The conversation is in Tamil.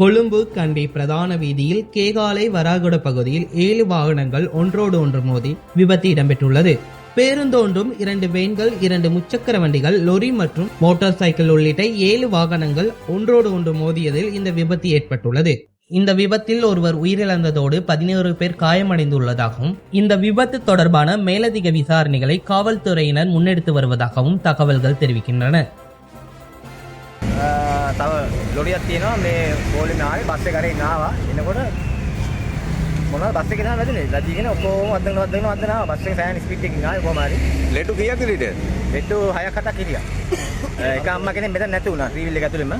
கொழும்பு கண்டி பிரதான வீதியில் கேகாலை வராகுட பகுதியில் 7 வாகனங்கள் ஒன்றோடு ஒன்று மோதி விபத்து இடம்பெற்றுள்ளது. பேருந்தொன்றும் 2 வேன்கள் 2 முச்சக்கர வண்டிகள் லொரி மற்றும் மோட்டார் சைக்கிள் உள்ளிட்ட 7 வாகனங்கள் ஒன்றோடு ஒன்று மோதியதில் இந்த விபத்து ஏற்பட்டுள்ளது. இந்த விபத்தில் ஒருவர் உயிரிழந்ததோடு 11 பேர் காயமடைந்துள்ளதாகவும் இந்த விபத்து தொடர்பான மேலதிக விசாரணைகளை காவல்துறையினர் முன்னெடுத்து வருவதாகவும் தகவல்கள் தெரிவிக்கின்றன. තව ලොරියක් තියෙනවා මේ බෝලෙන් ආවේ බස් එක කරේ ආවා එනකොට මොනවද බස් එකේ දාලා වැදුනේ රජීගෙන ඔක්කොම අද්දනවා බස් එක සෑහෙන ස්පීඩ් එකකින් ආවේ කොහම හරි ලෙඩු කීයක් ඉරිට ලෙඩු 6ක් 7ක් ඉරියා එක අම්මා කෙනෙක් මෙතන නැති වුණා ට්‍රීවිල් එක ඇතුළෙම